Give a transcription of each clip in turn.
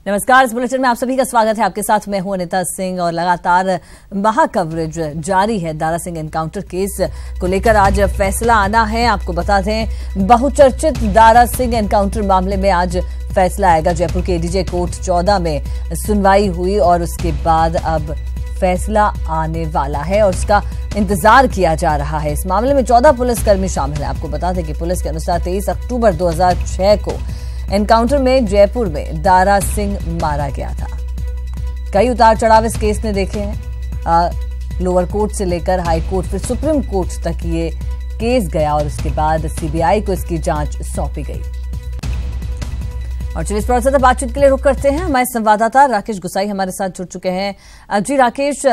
नमस्कार, इस बुलेटिन में आप सभी का स्वागत है। आपके साथ मैं हूं अनिता सिंह और लगातार महाकवरेज जारी है दारा सिंह एनकाउंटर केस को लेकर। आज फैसला आना है। आपको बता दें, बहुचर्चित दारा सिंह एनकाउंटर मामले में आज फैसला आएगा। जयपुर के एडीजे कोर्ट 14 में सुनवाई हुई और उसके बाद अब फैसला आने वाला है और उसका इंतजार किया जा रहा है। इस मामले में 14 पुलिसकर्मी शामिल हैं। आपको बता दें कि पुलिस के अनुसार 23 अक्टूबर 2006 को एनकाउंटर में जयपुर में दारा सिंह मारा गया था। कई उतार चढ़ाव इस केस ने देखे हैं। लोअर कोर्ट से लेकर हाई कोर्ट फिर सुप्रीम कोर्ट तक ये केस गया और उसके बाद सीबीआई को इसकी जांच सौंपी गई। और चलिए इस पर ज्यादा बातचीत के लिए रुक करते हैं। हमारे संवाददाता राकेश गुसाई हमारे साथ जुड़ चुके हैं। जी राकेश,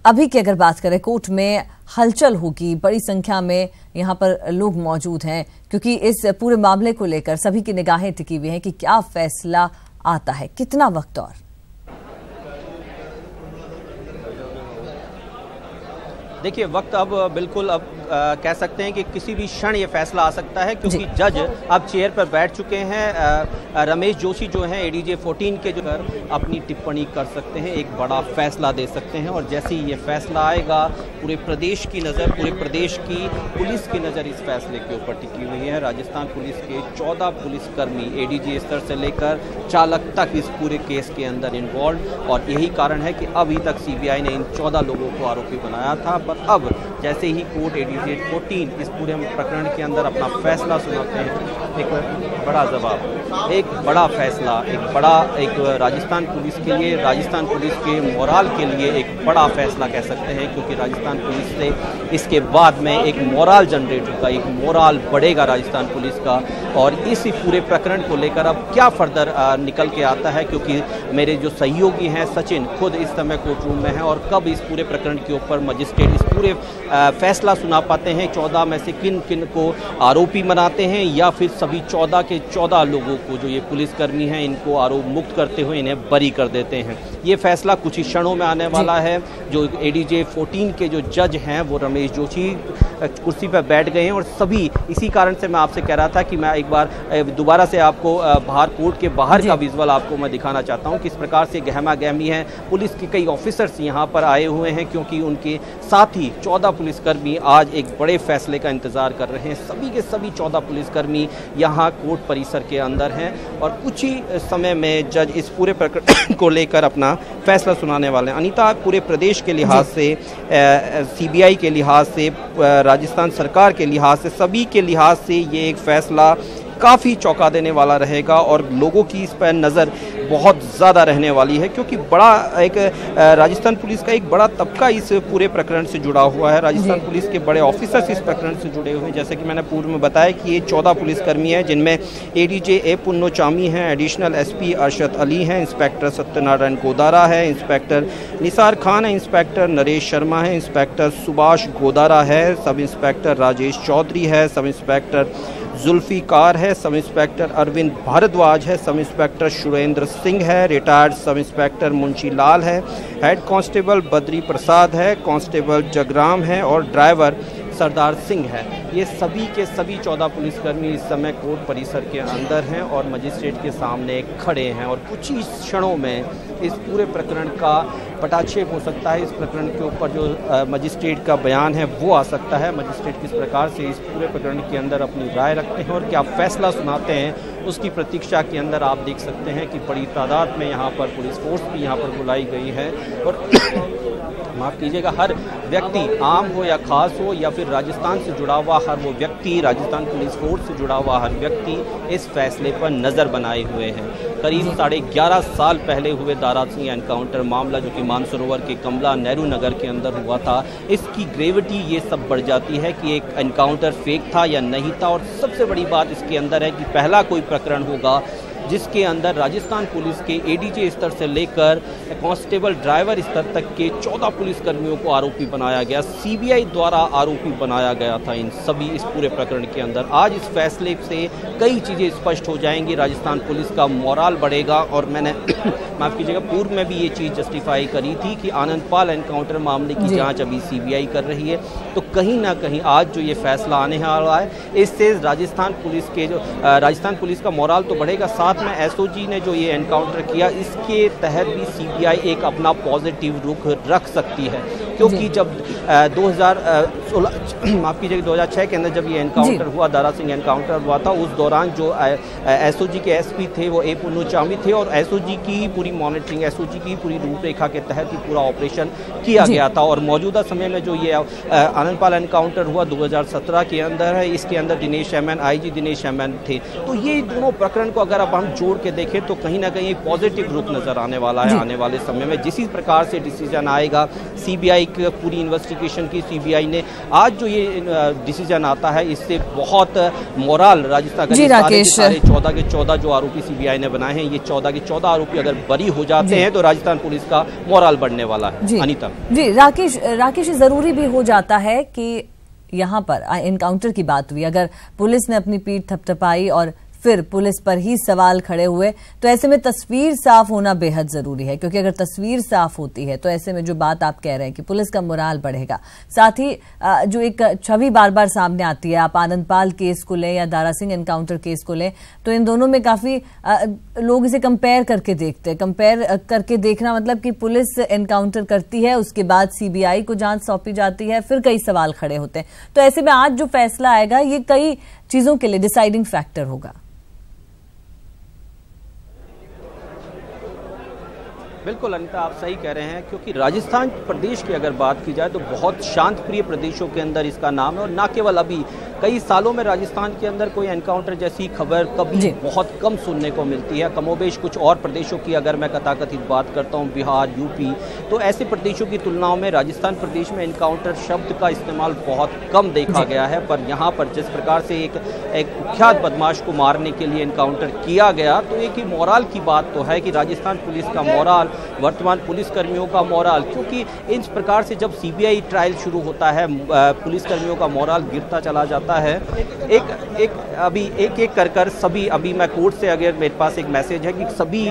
अभी की अगर बात करें, कोर्ट में हलचल होगी, बड़ी संख्या में यहाँ पर लोग मौजूद हैं क्योंकि इस पूरे मामले को लेकर सभी की निगाहें टिकी हुई हैं कि क्या फैसला आता है, कितना वक्त और। देखिए, वक्त अब बिल्कुल अब कह सकते हैं कि किसी भी क्षण ये फैसला आ सकता है क्योंकि जज अब चेयर पर बैठ चुके हैं। रमेश जोशी जो हैं एडीजे 14 के जो अपनी टिप्पणी कर सकते हैं, एक बड़ा फैसला दे सकते हैं और जैसे ही ये फैसला आएगा पूरे प्रदेश की नज़र, पूरे प्रदेश की पुलिस की नज़र इस फैसले के ऊपर टिकी हुई है। राजस्थान पुलिस के 14 पुलिसकर्मी एडीजे स्तर से लेकर चालक तक इस पूरे केस के अंदर इन्वॉल्व और यही कारण है कि अभी तक सीबीआई ने इन 14 लोगों को आरोपी बनाया था। पर अब जैसे ही कोर्ट एडीजे 14 इस पूरे प्रकरण के अंदर अपना फैसला सुनाते हैं, एक बड़ा जवाब, एक बड़ा फैसला, एक राजस्थान पुलिस के लिए, राजस्थान पुलिस के मोराल के लिए एक बड़ा फैसला कह सकते हैं क्योंकि राजस्थान पुलिस से इसके बाद में एक मोराल जनरेट होगा, एक मोराल बढ़ेगा राजस्थान पुलिस का। और इस पूरे प्रकरण को लेकर अब क्या फर्दर निकल के आता है क्योंकि मेरे जो सहयोगी हैं सचिन खुद इस समय कोर्ट रूम में हैं और कब इस पूरे प्रकरण के ऊपर मजिस्ट्रेट इस पूरे फैसला सुना पाते हैं, 14 में से किन किन को आरोपी बनाते हैं या फिर सभी 14 के 14 लोगों को जो ये पुलिसकर्मी हैं इनको आरोप मुक्त करते हुए इन्हें बरी कर देते हैं। ये फैसला कुछ ही क्षणों में आने वाला है। जो एडीजे 14 के जो जज हैं वो रमेश जोशी कुर्सी पर बैठ गए हैं और सभी इसी कारण से मैं आपसे कह रहा था कि मैं एक बार दोबारा से आपको बाहर कोर्ट के बाहर का विजुअल आपको मैं दिखाना चाहता हूँ किस प्रकार से गहमा गहमी है। पुलिस के कई ऑफिसर्स यहाँ पर आए हुए हैं क्योंकि उनके साथ ही 14 पुलिसकर्मी आज एक बड़े फैसले का इंतजार कर रहे हैं। सभी के सभी 14 पुलिसकर्मी यहाँ कोर्ट परिसर के अंदर हैं और कुछ ही समय में जज इस पूरे प्रकरण को लेकर अपना फैसला सुनाने वाले हैं। अनीता, पूरे प्रदेश के लिहाज से, सीबीआई के लिहाज से, राजस्थान सरकार के लिहाज से, सभी के लिहाज से ये एक फैसला काफ़ी चौंका देने वाला रहेगा और लोगों की इस पर नज़र बहुत ज़्यादा रहने वाली है क्योंकि बड़ा एक राजस्थान पुलिस का एक बड़ा तबका इस पूरे प्रकरण से जुड़ा हुआ है। राजस्थान पुलिस के बड़े ऑफिसर्स इस प्रकरण से जुड़े हुए हैं। जैसे कि मैंने पूर्व में बताया कि ये 14 पुलिसकर्मी हैं जिनमें एडीजे ए पुन्नोचामी हैं, एडिशनल एसपी अरशद अली हैं, इंस्पेक्टर सत्यनारायण गोदारा है, इंस्पेक्टर निसार खान है, इंस्पेक्टर नरेश शर्मा है, इंस्पेक्टर सुभाष गोदारा है, सब इंस्पेक्टर राजेश चौधरी है, सब इंस्पेक्टर जुल्फिकार है, सब इंस्पेक्टर अरविंद भारद्वाज है, सब इंस्पेक्टर सुरेंद्र सिंह है, रिटायर्ड सब इंस्पेक्टर मुंशी लाल है, हेड कांस्टेबल बद्री प्रसाद है, कांस्टेबल जगराम है और ड्राइवर सरदार सिंह है। ये सभी के सभी 14 पुलिसकर्मी इस समय कोर्ट परिसर के अंदर हैं और मजिस्ट्रेट के सामने खड़े हैं और कुछ ही क्षणों में इस पूरे प्रकरण का पटाक्षेप हो सकता है। इस प्रकरण के ऊपर जो मजिस्ट्रेट का बयान है वो आ सकता है। मजिस्ट्रेट किस प्रकार से इस पूरे प्रकरण के अंदर अपनी राय रखते हैं और क्या फैसला सुनाते हैं उसकी प्रतीक्षा के अंदर आप देख सकते हैं कि बड़ी तादाद में यहाँ पर पुलिस फोर्स भी यहाँ पर बुलाई गई है और माफ़ कीजिएगा, हर व्यक्ति आम हो या खास हो या फिर राजस्थान से जुड़ा हुआ हर वो व्यक्ति, राजस्थान पुलिस फोर्स से जुड़ा हुआ हर व्यक्ति इस फैसले पर नज़र बनाए हुए हैं। करीब 11.5 साल पहले हुए दारा सिंह एनकाउंटर मामला जो कि मानसरोवर के कमला नेहरू नगर के अंदर हुआ था, इसकी ग्रेविटी ये सब बढ़ जाती है कि एक एनकाउंटर फेक था या नहीं था। और सबसे बड़ी बात इसके अंदर है कि पहला कोई प्रकरण होगा जिसके अंदर राजस्थान पुलिस के एडीजे स्तर से लेकर कांस्टेबल ड्राइवर स्तर तक के 14 पुलिसकर्मियों को आरोपी बनाया गया, सीबीआई द्वारा आरोपी बनाया गया था इन सभी इस पूरे प्रकरण के अंदर। आज इस फैसले से कई चीज़ें स्पष्ट हो जाएंगी, राजस्थान पुलिस का मोराल बढ़ेगा और मैंने माफ़ कीजिएगा, पूर्व में भी ये चीज़ जस्टिफाई करी थी कि आनंद पाल एनकाउंटर मामले की जांच अभी सीबीआई कर रही है। तो कहीं ना कहीं आज जो ये फैसला आने वाला है, इससे राजस्थान पुलिस का मोराल तो बढ़ेगा, साथ में एसओजी ने जो ये एनकाउंटर किया इसके तहत भी सीबीआई एक अपना पॉजिटिव रुख रख सकती है। क्योंकि जब 2006 के अंदर जब ये एनकाउंटर हुआ, दारा सिंह एनकाउंटर हुआ था, उस दौरान जो एसओजी के एसपी थे वो ए पुन्नुचामी थे और एसओजी की पूरी मॉनिटरिंग, एसओजी की पूरी रूपरेखा के तहत ही पूरा ऑपरेशन किया गया था। और मौजूदा समय में जो ये आनंदपाल एनकाउंटर हुआ 2017 के अंदर है, इसके अंदर Dinesh MN, IG Dinesh MN थे। तो ये दोनों प्रकरण को अगर अब हम जोड़ के देखें तो कहीं ना कहीं एक पॉजिटिव रुख नजर आने वाला है आने वाले समय में। जिस प्रकार से डिसीजन आएगा सीबीआई की पूरी इन्वेस्टिगेशन की, सीबीआई ने आज जो ये डिसीजन आता है इससे बहुत मोराल राजस्थान का 14 के 14 जो आरोपी सीबीआई ने बनाए हैं, ये 14 के 14 आरोपी अगर बरी हो जाते हैं तो राजस्थान पुलिस का मोराल बढ़ने वाला है। अनीता जी, राकेश जरूरी भी हो जाता है कि यहाँ पर एनकाउंटर की बात हुई, अगर पुलिस ने अपनी पीठ थपथपाई और फिर पुलिस पर ही सवाल खड़े हुए, तो ऐसे में तस्वीर साफ होना बेहद जरूरी है। क्योंकि अगर तस्वीर साफ होती है तो ऐसे में जो बात आप कह रहे हैं कि पुलिस का मोराल बढ़ेगा, साथ ही जो एक छवि बार बार सामने आती है, आप आनंदपाल केस को लें या दारा सिंह एनकाउंटर केस को लें, तो इन दोनों में काफी लोग इसे कंपेयर करके देखते हैं। कंपेयर करके देखना मतलब कि पुलिस एनकाउंटर करती है, उसके बाद सीबीआई को जांच सौंपी जाती है, फिर कई सवाल खड़े होते हैं। तो ऐसे में आज जो फैसला आएगा ये कई चीजों के लिए डिसाइडिंग फैक्टर होगा। बिल्कुल अनीता, आप सही कह रहे हैं, क्योंकि राजस्थान प्रदेश की अगर बात की जाए तो बहुत शांत प्रिय प्रदेशों के अंदर इसका नाम है। और ना केवल अभी, कई सालों में राजस्थान के अंदर कोई एनकाउंटर जैसी खबर कभी बहुत कम सुनने को मिलती है। कमोबेश कुछ और प्रदेशों की अगर मैं कथाकथित बात करता हूँ, बिहार, यूपी, तो ऐसे प्रदेशों की तुलनाओं में राजस्थान प्रदेश में एनकाउंटर शब्द का इस्तेमाल बहुत कम देखा गया है। पर यहाँ पर जिस प्रकार से एक कुख्यात बदमाश को मारने के लिए एनकाउंटर किया गया, तो एक ही मोराल की बात तो है कि राजस्थान पुलिस का मोराल, वर्तमान पुलिसकर्मियों का मोराल, क्योंकि इस प्रकार से जब सीबीआई ट्रायल शुरू होता है पुलिसकर्मियों का मोराल गिरता चला जाता है। एक कर सभी, अभी मैं कोर्ट से अगर मेरे पास एक मैसेज है कि सभी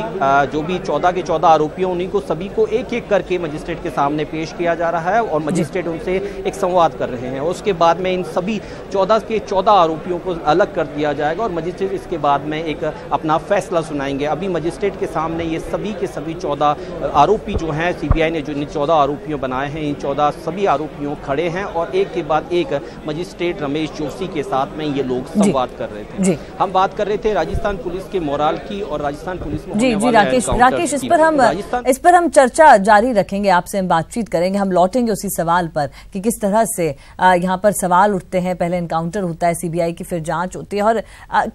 जो भी 14 के 14 आरोपियों, उन्हीं को सभी को एक एक करके मजिस्ट्रेट के सामने पेश किया जा रहा है और मजिस्ट्रेट उनसे एक संवाद कर रहे हैं। उसके बाद में इन सभी 14 के 14 आरोपियों को अलग कर दिया जाएगा और मजिस्ट्रेट इसके बाद में एक अपना फैसला सुनाएंगे। अभी मजिस्ट्रेट के सामने ये सभी के सभी 14 आरोपी जो हैं, सीबीआई ने जो इन 14 आरोपियों बनाए हैं, इन 14 सभी आरोपियों खड़े हैं और एक के बाद एक मजिस्ट्रेट रमेश जोशी के साथ में ये लोग संवाद कर रहे थे। हम बात कर रहे थे राजस्थान पुलिस के मोराल की और राजस्थान पुलिस में राकेश इस पर हम चर्चा जारी रखेंगे, आपसे हम बातचीत करेंगे। हम लौटेंगे उसी सवाल पर कि किस तरह से यहाँ पर सवाल उठते हैं, पहले एनकाउंटर होता है सीबीआई की, फिर जांच होती है और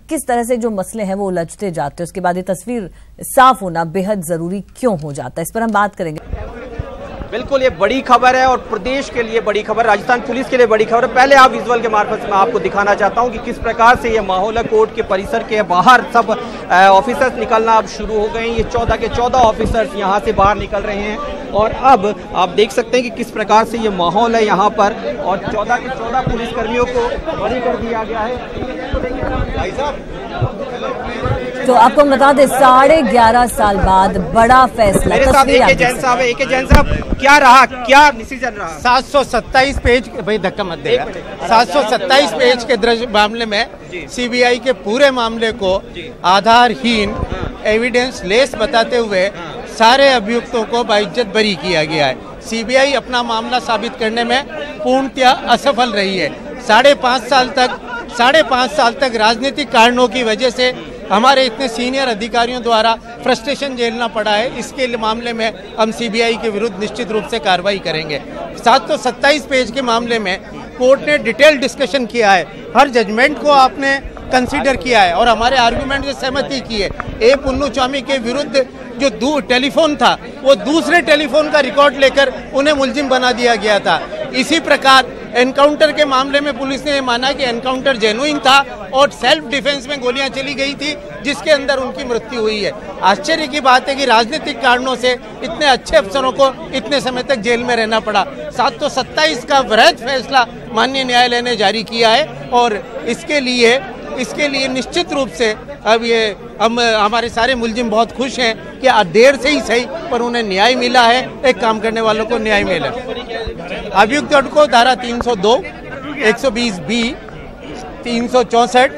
किस तरह से जो मसले हैं वो उलझते जाते हैं, उसके बाद ये तस्वीर साफ होना बेहद जरूरी क्यों हो जाता है, इस पर हम बात करेंगे। बिल्कुल, ये बड़ी खबर है और प्रदेश के लिए बड़ी खबर, राजस्थान पुलिस के लिए बड़ी खबर है। पहले आप विजुअल के मार्फत से मैं आपको दिखाना चाहता हूं कि किस प्रकार से ये माहौल है। कोर्ट के परिसर के बाहर सब ऑफिसर्स निकलना अब शुरू हो गए हैं। ये 14 के 14 ऑफिसर्स यहां से बाहर निकल रहे हैं और अब आप देख सकते हैं कि किस प्रकार से ये माहौल है यहां पर और 14 के 14 पुलिसकर्मियों को बरी कर दिया गया है। तो आपको बता दें 11.5 साल बाद बड़ा फैसला। जैन साहब क्या रहा, क्या डिसीजन रहा? 727 पेज, भाई धक्का मत देगा, 727 पेज के दर्ज मामले में सीबीआई के पूरे मामले को आधारहीन, एविडेंस लेस बताते हुए सारे अभियुक्तों को बाइज्जत बरी किया गया है। सीबीआई अपना मामला साबित करने में पूर्णतया असफल रही है। 5.5 साल तक राजनीतिक कारणों की वजह से हमारे इतने सीनियर अधिकारियों द्वारा फ्रस्ट्रेशन झेलना पड़ा है। इसके मामले में हम सीबीआई के विरुद्ध निश्चित रूप से कार्रवाई करेंगे। 727 पेज के मामले में कोर्ट ने डिटेल डिस्कशन किया है, हर जजमेंट को आपने कंसीडर किया है और हमारे आर्गुमेंट से सहमति की है। ए पुन्नुचामी के विरुद्ध जो टेलीफोन था वो दूसरे टेलीफोन का रिकॉर्ड लेकर उन्हें मुलजिम बना दिया गया था। इसी प्रकार एनकाउंटर के मामले में पुलिस ने माना कि एनकाउंटर जेन्युइन था और सेल्फ डिफेंस में गोलियां चली गई थी जिसके अंदर उनकी मृत्यु हुई है। आश्चर्य की बात है कि राजनीतिक कारणों से इतने अच्छे अफसरों को इतने समय तक जेल में रहना पड़ा। 727 का वृहद फैसला माननीय न्यायालय ने जारी किया है और इसके लिए इसके लिए निश्चित रूप से अब ये हम हमारे सारे मुलजिम बहुत खुश हैं कि देर से ही सही पर उन्हें न्याय मिला है, एक काम करने वालों को न्याय मिला। अभियुक्त को धारा 302, 120B, 364,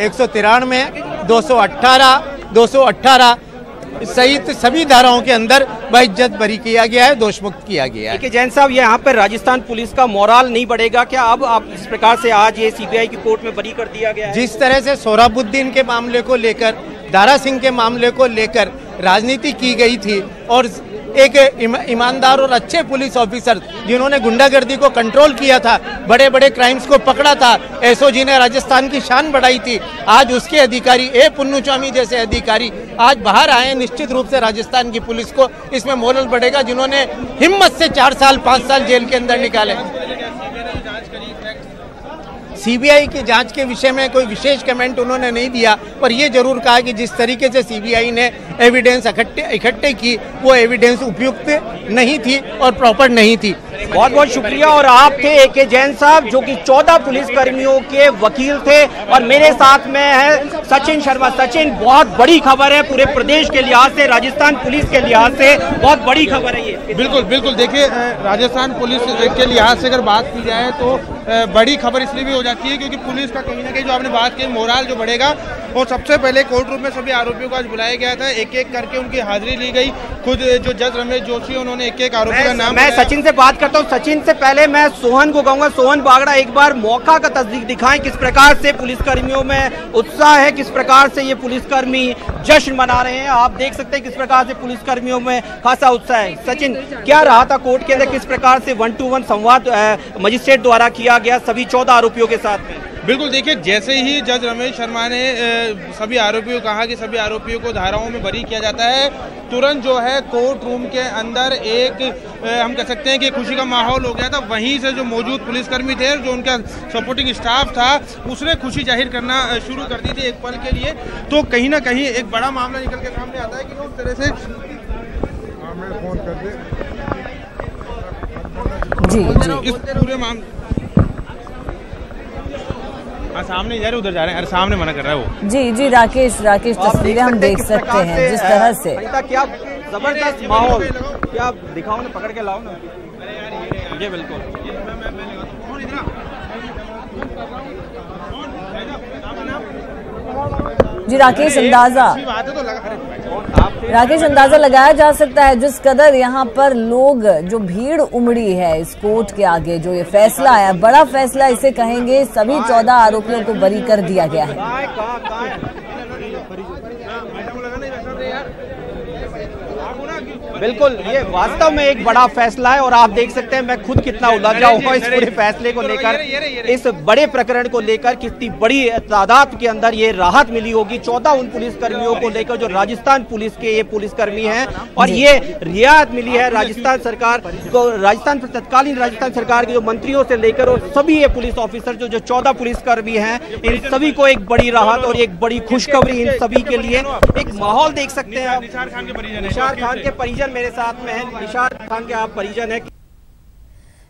193, 218, 218 सहित सभी धाराओं के अंदर बाइज्जत बरी किया गया है, दोषमुक्त किया गया है। जैन साहब, यहाँ पर राजस्थान पुलिस का मोराल नहीं बढ़ेगा क्या? अब आप जिस प्रकार से आज ये सीबीआई की कोर्ट में बरी कर दिया गया है, जिस तरह से सोहराबुद्दीन के मामले को लेकर, दारा सिंह के मामले को लेकर राजनीति की गई थी और एक ईमानदार और अच्छे पुलिस ऑफिसर जिन्होंने गुंडागर्दी को कंट्रोल किया था, बड़े बड़े क्राइम्स को पकड़ा था, एसओजी ने राजस्थान की शान बढ़ाई थी, आज उसके अधिकारी पुन्नुचामी जैसे अधिकारी आज बाहर आए। निश्चित रूप से राजस्थान की पुलिस को इसमें मोरल बढ़ेगा, जिन्होंने हिम्मत से 4 साल 5 साल जेल के अंदर निकाले। सीबीआई की जांच के विषय में कोई विशेष कमेंट उन्होंने नहीं दिया, पर यह जरूर कहा कि जिस तरीके से सीबीआई ने एविडेंस इकट्ठे की वो एविडेंस उपयुक्त नहीं थी और प्रॉपर नहीं थी। बहुत बहुत शुक्रिया। और आप थे AK जैन साहब, जो कि 14 पुलिस कर्मियों के वकील थे, और मेरे साथ में है सचिन शर्मा। सचिन, बहुत बड़ी खबर है पूरे प्रदेश के लिहाज से, राजस्थान पुलिस के लिहाज से बहुत बड़ी खबर है ये। बिल्कुल बिल्कुल, देखिए राजस्थान पुलिस के लिहाज से अगर बात की जाए तो बड़ी खबर इसलिए भी हो जाती है क्योंकि पुलिस का कहीं ना कहीं जो आपने बात की मोराल जो बढ़ेगा, और सबसे पहले कोर्ट रूम में सभी आरोपियों को आज बुलाया गया था, एक एक करके उनकी हाजिरी ली गई। खुद जो जज रमेश जोशी, उन्होंने एक एक आरोपी का नाम। मैं सचिन से बात करता हूं। सचिन से पहले मैं सोहन को कहूंगा, सोहन बागड़ा, एक बार मौका का तस्दीक दिखाएं, किस प्रकार से पुलिसकर्मियों में उत्साह है, किस प्रकार से ये पुलिसकर्मी जश्न मना रहे हैं। आप देख सकते हैं किस प्रकार से पुलिसकर्मियों में खासा उत्साह है। सचिन, क्या रहा था कोर्ट के अंदर, किस प्रकार से 1-to-1 संवाद मजिस्ट्रेट द्वारा किया गया सभी 14 आरोपियों के साथ में? बिल्कुल, देखिए जैसे ही जज रमेश शर्मा ने सभी आरोपियों को कहा कि सभी आरोपियों को धाराओं में बरी किया जाता है, तुरंत जो है कोर्ट रूम के अंदर एक हम कह सकते हैं कि खुशी का माहौल हो गया था। वहीं से जो मौजूद पुलिसकर्मी थे, जो उनका सपोर्टिंग स्टाफ था, उसने खुशी जाहिर करना शुरू कर दी थी एक पल के लिए। तो कहीं ना कहीं एक बड़ा मामला निकल के सामने आता है कि उस तरह से फोन कर दे जी इस पूरे मामले सामने जा रहे, उधर जा रहे हैं, अरे सामने मना कर रहा है वो। जी राकेश तस्वीरें हम देख सकते हैं जिस तरह से। क्या जबरदस्त माहौल, क्या दिखाओ ना, पकड़ के लाओ ना। जी बिल्कुल। जी राकेश, अंदाजा लगाया जा सकता है जिस कदर यहाँ पर लोग, जो भीड़ उमड़ी है इस कोर्ट के आगे, जो ये फैसला आया, बड़ा फैसला इसे कहेंगे, सभी 14 आरोपियों को बरी कर दिया गया है। बिल्कुल, ये वास्तव में एक बड़ा फैसला है और आप देख सकते हैं मैं खुद कितना उलझा हुआ इस पूरे फैसले को लेकर, इस बड़े प्रकरण को लेकर। कितनी बड़ी तादाद के अंदर ये राहत मिली होगी 14 उन पुलिसकर्मियों को लेकर जो राजस्थान पुलिस के ये पुलिसकर्मी हैं, और ये रियायत मिली है राजस्थान सरकार को, तत्कालीन राजस्थान सरकार के जो मंत्रियों से लेकर और सभी ये पुलिस ऑफिसर जो 14 पुलिसकर्मी हैं, इन सभी को एक बड़ी राहत और एक बड़ी खुशखबरी इन सभी के लिए। एक माहौल देख सकते हैं आप। निसार खान के परिजन मेरे साथ में है। निसार खान के आप परिजन है।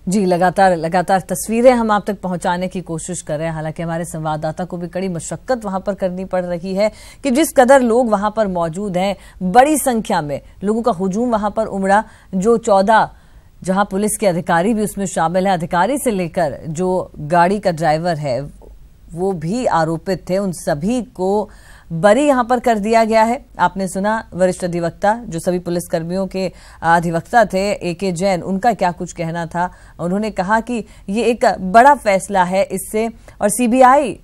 जी, लगातार तस्वीरें हम आप तक पहुंचाने की कोशिश कर रहे हैं। हालांकि हमारे संवाददाता को भी कड़ी मशक्कत वहां पर करनी पड़ रही है कि जिस कदर लोग वहां पर मौजूद हैं, बड़ी संख्या में लोगों का हुजूम वहां पर उमड़ा। जो 14 जहां पुलिस के अधिकारी भी उसमें शामिल है, अधिकारी से लेकर जो गाड़ी का ड्राइवर है वो भी आरोपित थे, उन सभी को बरी यहां पर कर दिया गया है। आपने सुना वरिष्ठ अधिवक्ता, जो सभी पुलिसकर्मियों के अधिवक्ता थे, AK जैन, उनका क्या कुछ कहना था। उन्होंने कहा कि ये एक बड़ा फैसला है इससे, और CBI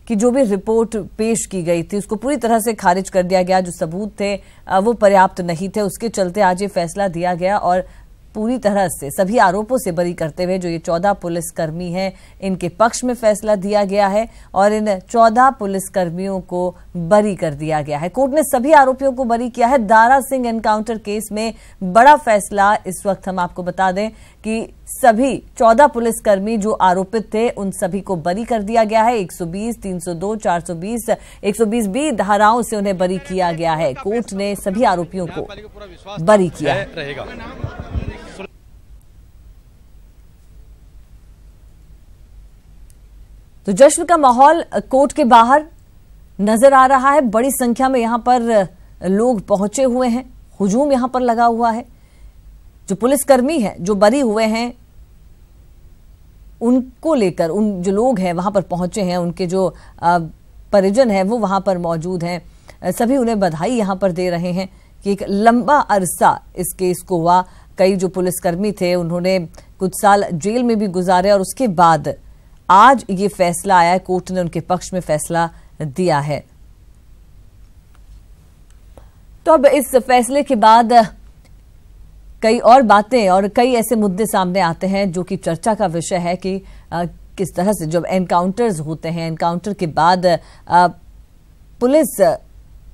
की जो भी रिपोर्ट पेश की गई थी उसको पूरी तरह से खारिज कर दिया गया। जो सबूत थे वो पर्याप्त नहीं थे, उसके चलते आज ये फैसला दिया गया और पूरी तरह से सभी आरोपों से बरी करते हुए जो ये 14 पुलिसकर्मी हैं, इनके पक्ष में फैसला दिया गया है और इन 14 पुलिसकर्मियों को बरी कर दिया गया है। कोर्ट ने सभी आरोपियों को बरी किया है। दारा सिंह एनकाउंटर केस में बड़ा फैसला इस वक्त हम आपको बता दें कि सभी 14 पुलिसकर्मी जो आरोपित थे उन सभी को बरी कर दिया गया है। 120, 302, 420, 120B धाराओं से उन्हें बरी किया गया है। कोर्ट ने सभी आरोपियों को बरी किया रहेगा। तो जश्न का माहौल कोर्ट के बाहर, नजर आ रहा है। बड़ी संख्या में यहाँ पर लोग पहुंचे हुए हैं, हुजूम यहाँ पर लगा हुआ है। जो पुलिसकर्मी हैं जो बरी हुए हैं उनको लेकर उन जो लोग हैं वहां पर पहुंचे हैं, उनके जो परिजन हैं वो वहां पर मौजूद हैं। सभी उन्हें बधाई यहां पर दे रहे हैं कि एक लंबा अरसा इस केस को हुआ। कई जो पुलिसकर्मी थे उन्होंने कुछ साल जेल में भी गुजारे और उसके बाद आज ये फैसला आया है, कोर्ट ने उनके पक्ष में फैसला दिया है। तो अब इस फैसले के बाद कई और बातें और कई ऐसे मुद्दे सामने आते हैं जो कि चर्चा का विषय है कि किस तरह से जब एनकाउंटर्स होते हैं, एनकाउंटर के बाद पुलिस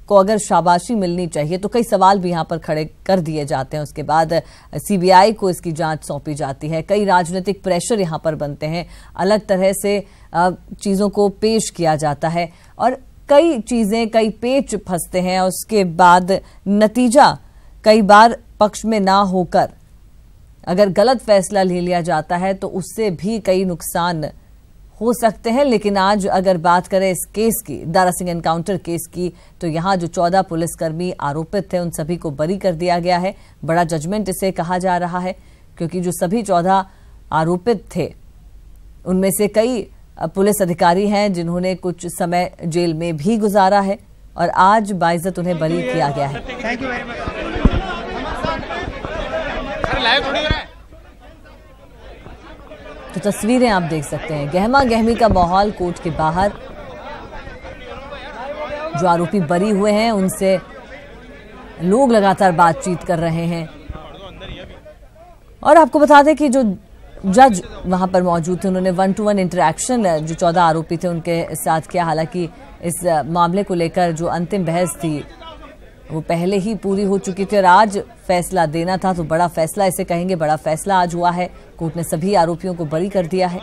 को अगर शाबाशी मिलनी चाहिए तो कई सवाल भी यहां पर खड़े कर दिए जाते हैं। उसके बाद सीबीआई को इसकी जांच सौंपी जाती है। कई राजनीतिक प्रेशर यहां पर बनते हैं, अलग तरह से चीजों को पेश किया जाता है और कई चीजें, कई पेच फंसते हैं। उसके बाद नतीजा कई बार पक्ष में ना होकर अगर गलत फैसला ले लिया जाता है तो उससे भी कई नुकसान हो सकते हैं। लेकिन आज अगर बात करें इस केस की, दारा सिंह एनकाउंटर केस की, तो यहां जो 14 पुलिसकर्मी आरोपित थे उन सभी को बरी कर दिया गया है। बड़ा जजमेंट इसे कहा जा रहा है क्योंकि जो सभी 14 आरोपित थे उनमें से कई पुलिस अधिकारी हैं जिन्होंने कुछ समय जेल में भी गुजारा है और आज बाइज्जत उन्हें बरी किया गया है। Thank you very much. तो तस्वीरें आप देख सकते हैं, गहमा गहमी का माहौल कोर्ट के बाहर। जो आरोपी बरी हुए हैं उनसे लोग लगातार बातचीत कर रहे हैं और आपको बता दें कि जो जज वहां पर मौजूद थे उन्होंने 1-to-1 इंटरेक्शन जो 14 आरोपी थे उनके साथ किया। हालांकि इस मामले को लेकर जो अंतिम बहस थी वो पहले ही पूरी हो चुकी थी और आज फैसला देना था, तो बड़ा फैसला इसे कहेंगे, बड़ा फैसला आज हुआ है। कोर्ट ने सभी आरोपियों को बरी कर दिया है।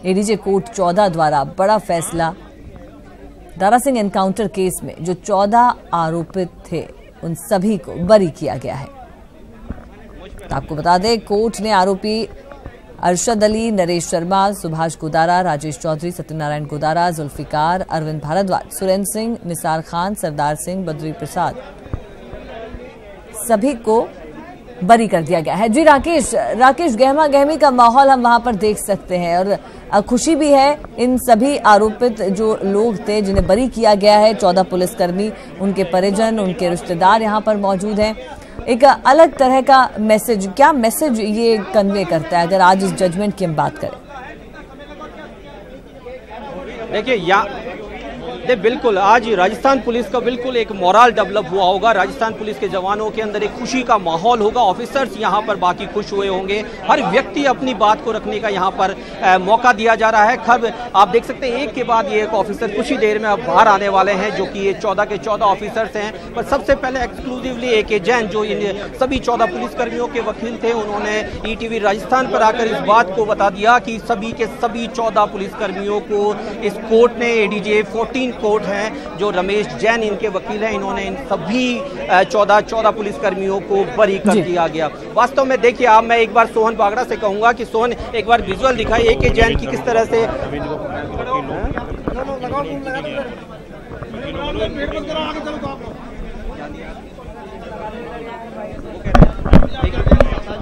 एडीजे कोर्ट 14 द्वारा बड़ा फैसला, दारा सिंह एनकाउंटर केस में जो 14 आरोपित थे उन सभी को बरी किया गया है। तो आपको बता दें कोर्ट ने आरोपी अरशद अली, नरेश शर्मा, सुभाष गोदारा, राजेश चौधरी, सत्यनारायण गोदारा, जुल्फिकार, अरविंद भारद्वाज, सुरेंद्र सिंह, निसार खान, सरदार सिंह, बद्री प्रसाद, सभी को बरी कर दिया गया है। जी राकेश, गहमा गहमी का माहौल हम वहां पर देख सकते हैं और खुशी भी है। इन सभी आरोपित जो लोग थे जिन्हें बरी किया गया है, 14 पुलिसकर्मी, उनके परिजन, उनके रिश्तेदार यहां पर मौजूद हैं। एक अलग तरह का मैसेज, क्या मैसेज ये कन्वे करता है अगर आज इस जजमेंट की हम बात करें? देखिए बिल्कुल आज राजस्थान पुलिस का बिल्कुल एक मोरल डेवलप हुआ होगा। राजस्थान पुलिस के जवानों के अंदर एक खुशी का माहौल होगा। ऑफिसर्स यहाँ पर बाकी खुश हुए होंगे। हर व्यक्ति अपनी बात को रखने का यहाँ पर मौका दिया जा रहा है। खब आप देख सकते हैं एक के बाद ये एक ऑफिसर कुछ ही देर में अब बाहर आने वाले हैं जो कि ये 14 के 14 ऑफिसर्स हैं। पर सबसे पहले एक्सक्लूसिवली AK जैन जो इन सभी 14 पुलिसकर्मियों के वकील थे, उन्होंने ETV राजस्थान पर आकर इस बात को बता दिया कि सभी के सभी 14 पुलिसकर्मियों को इस कोर्ट ने, ADJ 14 कोर्ट हैं जो रमेश जैन इनके वकील हैं, इन्होंने इन सभी 14 पुलिसकर्मियों को बरी कर दिया गया। वास्तव में देखिए आप, मैं एक बार सोहन बागड़ा से कहूंगा कि सोहन एक बार विजुअल दिखाइए AK जैन की किस तरह से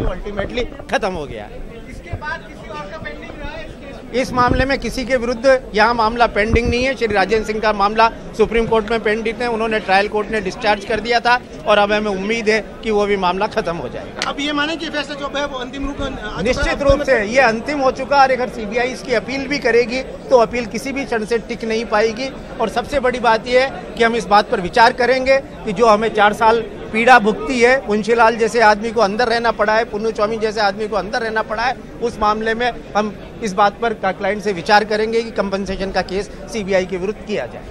अल्टीमेटली खत्म हो गया। इसके बाद किसी और का पेंडिंग रहा है इस मामले में? किसी के विरुद्ध यहाँ मामला पेंडिंग नहीं है। श्री राजेंद्र सिंह का मामला सुप्रीम कोर्ट में पेंडिंग है, उन्होंने ट्रायल कोर्ट ने डिस्चार्ज कर दिया था और अब हमें उम्मीद है कि वो भी मामला खत्म हो जाएगा। अब ये माने कि फैसला जो है वो अंतिम रूप में, निश्चित रूप से ये अंतिम हो चुका है और अगर CBI इसकी अपील भी करेगी तो अपील किसी भी क्षण से टिक नहीं पाएगी। और सबसे बड़ी बात यह है कि हम इस बात पर विचार करेंगे कि जो हमें 4 साल पीड़ा भुगती है, मुंशीलाल जैसे आदमी को अंदर रहना पड़ा है, पुन्नू स्वामी जैसे आदमी को अंदर रहना पड़ा है, उस मामले में हम इस बात पर क्लाइंट से विचार करेंगे कि कंपनसेशन का केस CBI के विरुद्ध किया जाए।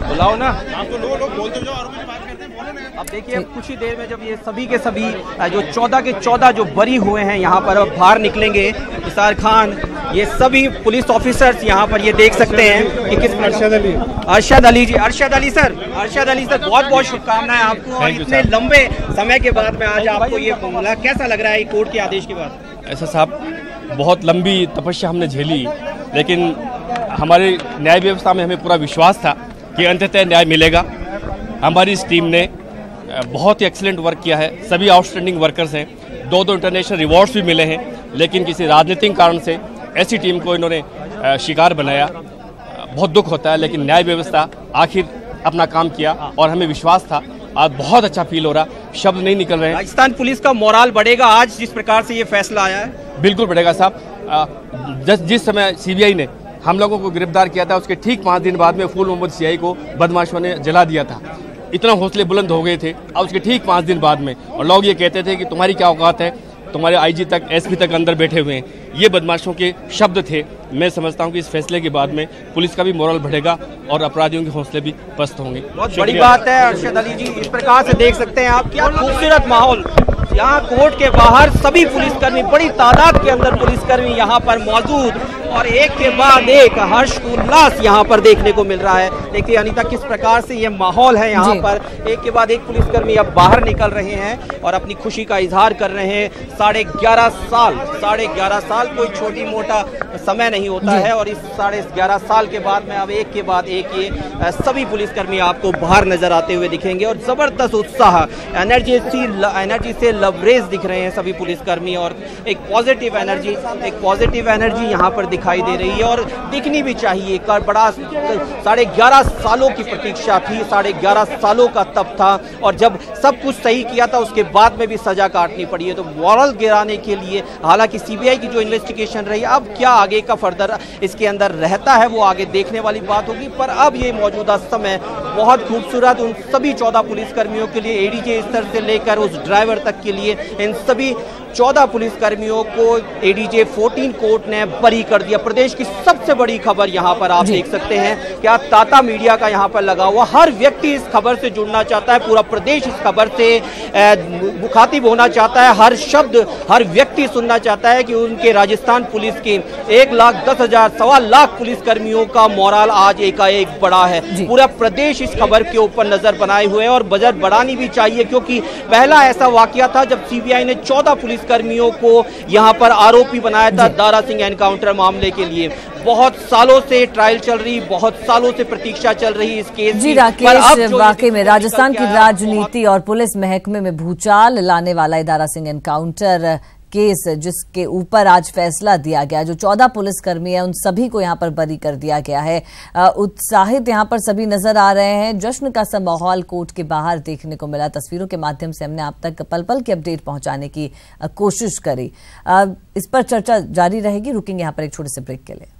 बुलाओ ना, आप तो लोग बोलते जाओ, आरोपी बात करते हैं, बोलो ना। अब देखिए अब कुछ ही देर में जब ये सभी के सभी जो 14 के 14 जो बरी हुए हैं यहाँ पर अब बाहर निकलेंगे। निसार खान, ये सभी पुलिस ऑफिसर्स यहाँ पर ये देख सकते हैं कि किस अरशद अली जी, अरशद अली सर बहुत बहुत शुभकामनाएं आपको। और इतने लंबे समय के बाद में आज आपको ये मिला, कैसा लग रहा है कोर्ट के आदेश के बाद? ऐसा साहब बहुत लंबी तपस्या हमने झेली, लेकिन हमारे न्याय व्यवस्था में हमें पूरा विश्वास था कि अंततः न्याय मिलेगा। हमारी इस टीम ने बहुत ही एक्सीलेंट वर्क किया है, सभी आउटस्टैंडिंग वर्कर्स हैं, 2 इंटरनेशनल रिवॉर्ड्स भी मिले हैं, लेकिन किसी राजनीतिक कारण से ऐसी टीम को इन्होंने शिकार बनाया। बहुत दुख होता है, लेकिन न्याय व्यवस्था आखिर अपना काम किया और हमें विश्वास था। आज बहुत अच्छा फील हो रहा, शब्द नहीं निकल रहे हैं। राजस्थान पुलिस का मोराल बढ़ेगा आज जिस प्रकार से ये फैसला आया है? बिल्कुल बढ़ेगा साहब। जिस समय सीबीआई ने हम लोगों को गिरफ्तार किया था, उसके ठीक 5 दिन बाद में फूल मोहम्मद सियाई को बदमाशों ने जला दिया था। इतना हौसले बुलंद हो गए थे, और उसके ठीक 5 दिन बाद में, और लोग ये कहते थे कि तुम्हारी क्या औकात है, तुम्हारे आईजी तक, एसपी तक अंदर बैठे हुए हैं। ये बदमाशों के शब्द थे। मैं समझता हूं कि इस फैसले के बाद में पुलिस का भी मोरल बढ़ेगा और अपराधियों के हौसले भी पस्त होंगे। बहुत बड़ी बात है अरशद अली जी, इस प्रकार से देख सकते हैं आप, क्या खूबसूरत माहौल। यहाँ कोर्ट के बाहर सभी पुलिसकर्मी, बड़ी तादाद के अंदर पुलिसकर्मी यहाँ पर मौजूद, और एक के बाद एक हर्ष उल्लास यहाँ पर देखने को मिल रहा है। देखिए अनीता, किस प्रकार से ये माहौल है यहाँ पर। एक के बाद एक पुलिसकर्मी अब बाहर निकल रहे हैं और अपनी खुशी का इजहार कर रहे हैं। 11.5 साल कोई छोटी मोटा समय नहीं होता है, और इस 11.5 साल के बाद में अब एक के बाद एक ये सभी पुलिसकर्मी आपको बाहर नजर आते हुए दिखेंगे, और जबरदस्त उत्साह, एनर्जी से लबरेज दिख रहे हैं सभी पुलिसकर्मी, और एक पॉजिटिव एनर्जी यहाँ पर दिखाई दे रही है, और दिखनी भी चाहिए। बड़ा 11.5 सालों की प्रतीक्षा थी, 11.5 सालों का तप था, और जब सब कुछ सही किया था उसके बाद में भी सजा काटनी पड़ी है। तो मोरल गिराने के लिए, हालांकि सीबीआई की जो इन्वेस्टिगेशन रही, अब क्या आगे का फर्दर इसके अंदर रहता है वो आगे देखने वाली बात होगी, पर अब ये मौजूदा समय बहुत खूबसूरत उन सभी 14 पुलिसकर्मियों के लिए, एडीजे स्तर से लेकर उस ड्राइवर तक के लिए, इन सभी 14 पुलिसकर्मियों को एडीजे 14 कोर्ट ने बरी कर दिया। प्रदेश की सबसे बड़ी खबर यहाँ पर आप देख सकते हैं, क्या ताता मीडिया का यहाँ पर लगा हुआ, हर व्यक्ति इस खबर से जुड़ना चाहता है, पूरा प्रदेश इस खबर से मुखातिब होना चाहता है, हर शब्द हर व्यक्ति सुनना चाहता है कि उनके राजस्थान पुलिस के 1,10,000 सवा लाख पुलिसकर्मियों का मोराल आज एकाएक बढ़ा है। पूरा प्रदेश इस खबर के ऊपर नजर बनाए हुए है, और बजट बढ़ानी भी चाहिए, क्योंकि पहला ऐसा वाकया था जब सीबीआई ने 14 पुलिसकर्मियों को यहां पर आरोपी बनाया था दारा सिंह एनकाउंटर मामले के लिए। बहुत सालों से ट्रायल चल रही, बहुत सालों से प्रतीक्षा चल रही इस केस जी राकेश, वाकई में राजस्थान की राजनीति और पुलिस महकमे में भूचाल लाने वाला दारा सिंह एनकाउंटर केस, जिसके ऊपर आज फैसला दिया गया, जो 14 पुलिसकर्मी हैं उन सभी को यहां पर बरी कर दिया गया है। उत्साहित यहां पर सभी नजर आ रहे हैं, जश्न का सा माहौल कोर्ट के बाहर देखने को मिला। तस्वीरों के माध्यम से हमने आप तक पल पल की अपडेट पहुंचाने की कोशिश करी। इस पर चर्चा जारी रहेगी। रुकेंगे यहां पर एक छोटे से ब्रेक के लिए।